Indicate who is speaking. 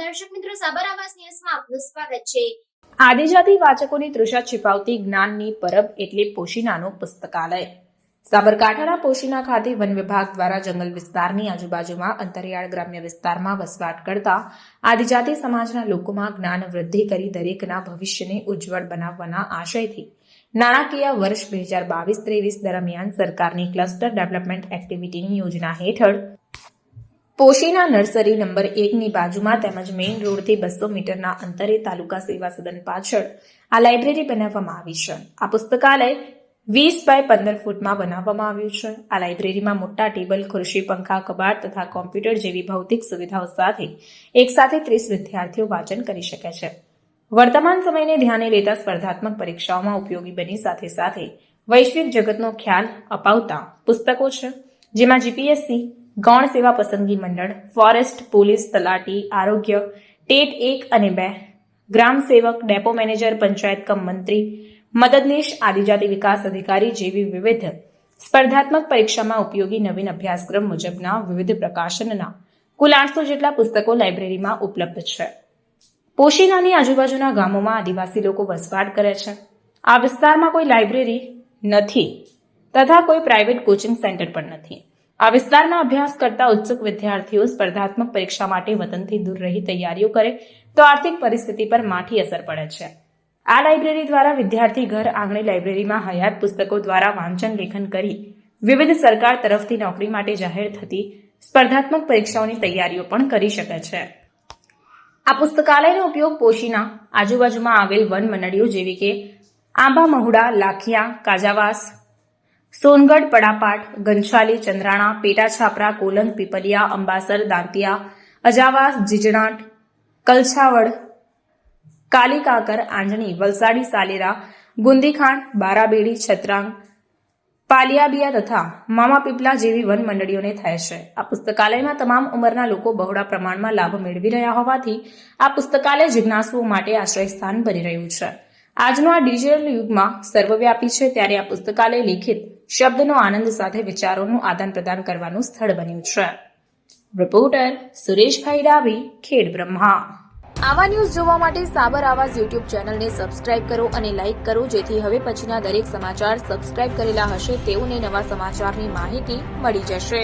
Speaker 1: દર્શક મિત્રો, સાબર આવાસ ન્યૂઝમાં આપનું સ્વાગત છે।
Speaker 2: આદિજાતિ વાચકોની તૃષા छिपावती જ્ઞાનની પરબ એટલે પોશીનાનું પુસ્તકાલય। સાબરકાંઠાના પોશીના ખાતે વન વિભાગ દ્વારા જંગલ વિસ્તારની આજુબાજુમાં અંતરિયાળ ગ્રામ્ય વિસ્તારમાં વસવાટ કરતા આદિજાતિ સમાજના લોકોમાં જ્ઞાન વૃદ્ધિ કરી દરેકના ભવિષ્યને ઉજ્જવળ બનાવવાના આશયથી નાણાકીય વર્ષ 2022-23 દરમિયાન સરકારની ક્લસ્ટર ડેવલપમેન્ટ એક્ટિવિટીની યોજના હેઠળ પોશીના નર્સરી નંબર 1 ની બાજુમાં તેમજ મેઇન રોડથી 200 મીટરના અંતરે તાલુકા સેવા સદન પાછળ આ લાઇબ્રેરી બનાવવામાં આવી છે। આ પુસ્તકાલય 20 બાય 15 ફૂટમાં બનાવવામાં આવ્યું છે। આ લાઇબ્રેરીમાં મોટા ટેબલ, ખુરશી, પંખા, કબાટ તથા કોમ્પ્યુટર જેવી ભૌતિક સુવિધાઓ સાથે એકસાથે 30 વિદ્યાર્થીઓ વાંચન કરી શકે છે। વર્તમાન સમયને ધ્યાને લેતા સ્પર્ધાત્મક પરીક્ષાઓમાં ઉપયોગી બની સાથે સાથે વૈશ્વિક જગતનો ખ્યાલ અપાવતા પુસ્તકો છે, જેમાં જીપીએસસી, ગૌણ સેવા પસંદગી મંડળ, ફોરેસ્ટ, પોલીસ, તલાટી, આરોગ્ય, ટેટ 1 અને 2, ગ્રામ સેવક, ડેપો મેનેજર, પંચાયત કમ મંત્રી, મદદનીશ, આદિજાતિ વિકાસ અધિકારી જેવી વિવિધ સ્પર્ધાત્મક પરીક્ષામાં ઉપયોગી નવીન અભ્યાસક્રમ મુજબના વિવિધ પ્રકાશનના કુલ 800 જેટલા પુસ્તકો લાઇબ્રેરીમાં ઉપલબ્ધ છે। પોશીનાની આજુબાજુના ગામોમાં આદિવાસી લોકો વસવાટ કરે છે। આ વિસ્તારમાં કોઈ લાઇબ્રેરી નથી તથા કોઈ પ્રાઇવેટ કોચિંગ સેન્ટર પણ નથી। આ વિસ્તારના અભ્યાસ કરતા ઉત્સુક વિદ્યાર્થીઓ સ્પર્ધાત્મક પરીક્ષા માટે વતનથી દૂર રહી તૈયારીઓ કરે તો આર્થિક પરિસ્થિતિ પર માઠી અસર પડે છે। આ લાઇબ્રેરી દ્વારા વિદ્યાર્થી ઘર આંગણે લાઇબ્રેરીમાં હયાત પુસ્તકો દ્વારા વાંચન લેખન કરી વિવિધ સરકાર તરફથી નોકરી માટે જાહેર થતી સ્પર્ધાત્મક પરીક્ષાઓની તૈયારીઓ પણ કરી શકે છે। આ પુસ્તકાલયનો ઉપયોગ પોશીના આજુબાજુમાં આવેલ વન મંડળીઓ જેવી કે આંબા મહુડા, લાખિયા, કાજાવાસ, સોનગઢ, પડાપાટ, ગંછાલી, ચંદ્રાણા, પેટા છાપરા, કોલંદ, પીપલિયા, અંબાસર, દાંતિયા, અજાવાસ, જીજણાટ, કલછાવડ, કાલીકાકર, આંજણી, વલસાડી, સાલેરા, ગુંદીખાણ, બારાબેડી, છત્રાંગ, પાલિયાબિયા તથા મામા પીપલા જેવી વન મંડળીઓને થાય છે। આ પુસ્તકાલયમાં તમામ ઉંમરના લોકો બહોળા પ્રમાણમાં લાભ મેળવી રહ્યા હોવાથી આ પુસ્તકાલય જિજ્ઞાસુઓ માટે આશ્રય સ્થાન બની રહ્યું છે। આજનો આ ડિજિટલ યુગમાં સર્વવ્યાપી છે, ત્યારે આ પુસ્તકાલય લેખિત શબ્દનો આનંદ સાથે વિચારોનું આદાન પ્રદાન કરવાનું સ્થળ બન્યું છે। રિપોર્ટર સુરેશભાઈ ડાભી, ખેડ બ્રહ્મા। આવા ન્યૂઝ જોવા માટે સાબર આવાસ યુટ્યુબ ચેનલને સબસ્ક્રાઇબ કરો અને લાઇક કરો, જેથી હવે પછીના દરેક સમાચાર સબસ્ક્રાઇબ કરેલા હશે તેઓને નવા સમાચારની માહિતી મળી જશે।